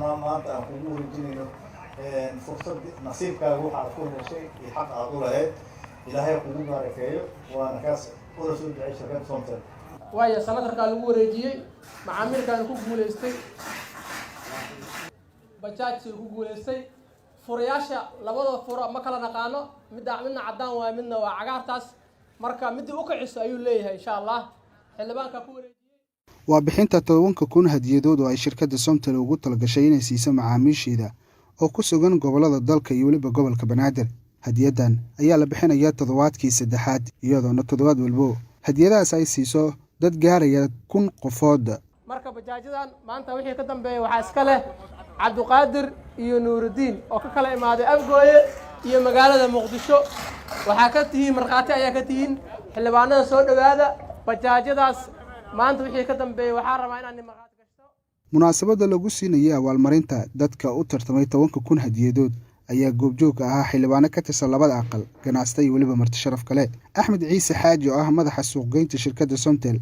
maanta aan kugu wareejinayno fursad nasiibkaaga waxaad ku heshay iyo xaq aad u lahayd ilaahay kugu barakeeyo waana kaas ula soo ducay shirkadda Somtel waayo sanadarkaa lagu wareejiyey macaamiilkaan ku guulaystay bajaajii ku guulaystay furayaasha labada furo ma kala naqaano midna cadaan waa midna waa cagaartaas marka midii u kaciso ayuu leeyahay insha Allah xildhibaanka ku wareejiyay waa bixinta 10,000 hadiyadood oo ay shirkadda Somtel ugu talagashay inay siiso macaamiisheeda oo ku sugan gobolada dalka iyo waliba gobolka Banaadir hadiyadan ayaa la bixinayaa toddobaadkii saddexaad iyadoona toddobaad walba hadiyadaas ay siiso dad gaaraya 1,000 qofood marka bajaajadan maanta wixii ka dambeeyay waxa iska leh Cabduqaadir iyo Nuurudiin oo ka kala imaaday Afgooye iyo magaalada Muqdisho waxa ka tihiin marqaati ayaa ka tihiin xildhibaanada soo dhawaada bajaajadaas maanta wixii ka dambeeyay waxa rabaa inaan marqaati gashto munaasabada lagu siinayay abaalmarinta dadka u tartamay 10,000 hadiyadood ayaa goobjoog ahaa xildhibaano ka tirsan labada aqal ganacsato iyo waliba marti sharaf kale Axmed Ciise Xaaji oo ah madaxa suuqgeynta shirkadda Somtel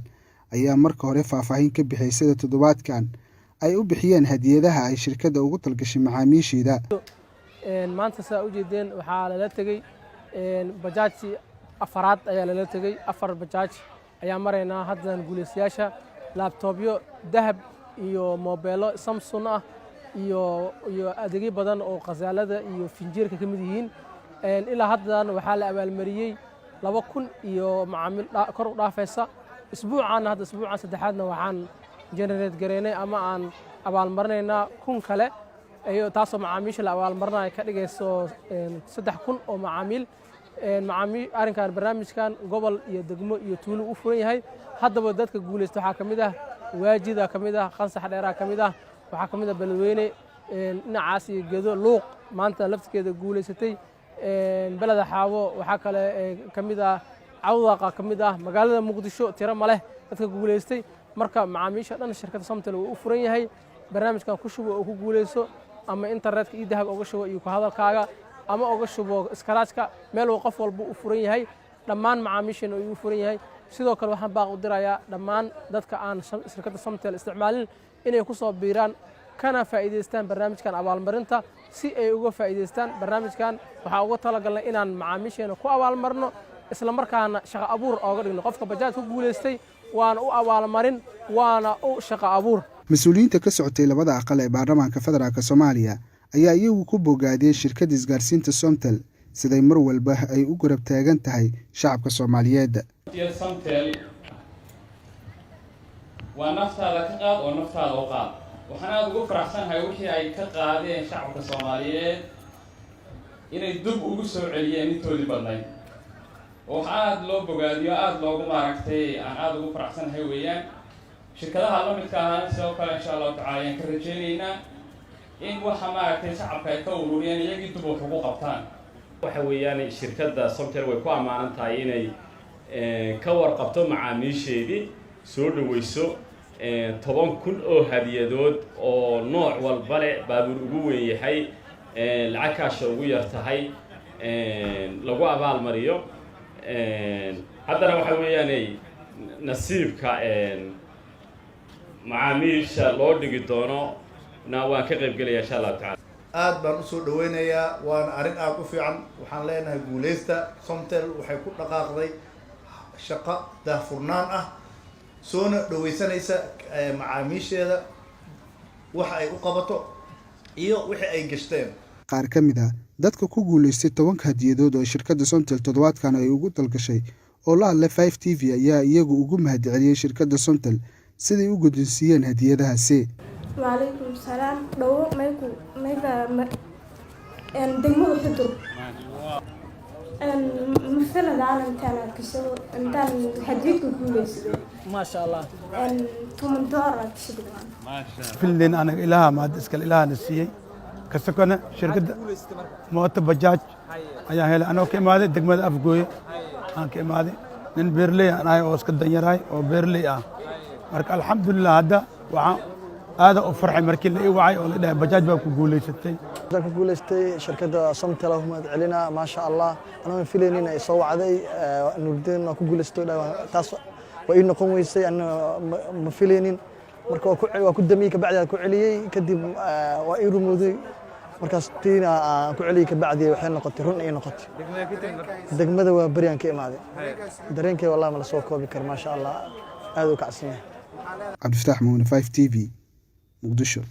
ayaa marka hore faahfaahin ka bixiyay sida toddobaadkan ay u bixiyeen hadiyadaha ay shirkadda ugu talgashay macaamiisheeda maanta saa u jeedeen waxaa la tagay bajaajii afaraad ayaa la tagay afar bajaaj ayaa mareynaa haddan guulaystayaasha laptopyo dahab iyo mobeelo Samsung ah iyo adeegyo badan oo qasaalada iyo finjeerka kamid yihiin ilaa haddan waxaa la abaalmariyay 2,000 iyo macaamiil kor u dhaafaysa isbuucan hadda isbuucan saddexaadna waxaan generate gareynay ama aan abaalmarinaynaa 1,000 kale ayo taasoo macaamiisha la abaalmarinayo ka dhigayso 3,000 oo macaamiil arrinkan barnaamijkan gobol iyo degmo iyo tuulo u furan yahay haddaba dadka guulaysta waxaa kamid ah waajida kamid ah qansax dheeraha kamid ah waxaa kamid ah Beledweyne dhinacaas iyo Gedo Luuq maanta laftigeeda guulaysatay belada Xaawo waxaa kale kamid ah Cawdaqa kamid ah magaalada Muqdisho tiro ma leh dadka guulaystay marka macaamiisha dhan shirkadda Somtel uu furan yahay barnaamijkan ku shubo oo ku guulayso ama internetka iyo dahab uga shubo iyo ku hadalkaaga ama uga shubo iskaraajka meel uu qof walba u furan yahay dhammaan macaamiishana uu furan yahay sidoo kale waxaan baaq u dirayaa dhammaan dadka aan shirkadda Somtel isticmaalin inay ku soo biiraan kana faa'iideystaan barnaamijkan abaalmarinta si ay uga faa'iideystaan barnaamijkan waxa ugu talagalnay inaan macaamiisheena ku abaalmarno isla markaana shaqo abuur ooga dhigno qofka bajaaj ku guulaystay waana u abaalmarin waana u shaqo abuur mas'uuliyiinta ka socotay labada aqal ee baarlamaanka federaalka Soomaaliya ayaa iyagu ku bogaadiyay shirkadda isgaarsiinta Somtel siday mar walba ay u garab taagan tahay shacabka Soomaaliyeed Somtel waa naftaada ka qaad oo naftaada u qaad waxaan aad ugu faraxsanahay wixii ay ka qaadeen shacabka Soomaaliyeed inay dib ugu soo celiyeen intoodii badnayd oo aad loo bogaadiyo aad loogu maaragtay aan aad ugu faraxsanahay weeyaan shirkadaha la midka ah sidoo kale insha Allah tacaala ka rajaynaynaa in waxa maaragtay shacabka ay ka ururiyeen iyagii dib wax ugu qabtaan waxa weeyaan shirkadda Somtel way ku amaanan tahay inay ka warqabto macaamiisheedii soo dhaweyso 10,000 oo hadiyadood oo nooc walba leh baabuur ugu weyn yahay lacag kaasha ugu yar tahay lagu abaalmariyo haddana waxa weeyaan nasiibka macaamiisha loo dhigi doono waan ka qayb galaya insha Allah taala aad baan u soo dhaweynayaa waan arin aad u fiican waxaan leenahay guulaysta Somtel waxay ku dhaqaaqday shaqo daahfurnaan ah soona dhaweysanaysa macaamiisheeda waxa ay u qabato iyo wixii ay gashteen qaar kamid ah dadka ku guulaystay 10 hadiyadood oo shirkadda Somtel toddobaadkan ay ugu talgashay oo la hadlay 5TV ayaa iyagu ugu mahadceliyay shirkadda Somtel sidii u guddoonsiiyeen hadiyadahaasi وعليكم السلام دو مايكو دمو حضور مثلا العالم تاعنا كسو انتان هديكو كوليس ما شاء الله تومنتورا كسو ما شاء الله فيلين انا الها ما اسكال الها نسيي كسكنا شركه موت بجاج ايا هلا انا كيماده دغمد افغوي ان كيماده نن بيرلي انا او اسك دنيراي او بيرلي marka alxamdulillah hadda waxa aad u farxay markii la ii wacay oo la dhahay bajaaj baa ku guuleysatay shirkadda Somtel oo mahad celina ma sha Allah anoo filaynin ay soo wacday Nuurudiin ku guuleystay taas way noqon weysay ana ma filaynin marka waa ku damiyey kabacdi aan ku celiyey kadib waa ii rumowday markaas tiina aan ku celiyey kabacdi waxay noqotay run ay noqotay degmada waa bari aan ka imaaday dareenkay wallahi ma la soo koobi karo ma sha Allah aad u kacsan yahay Cabdifataax Muune 5TV Muqdisho.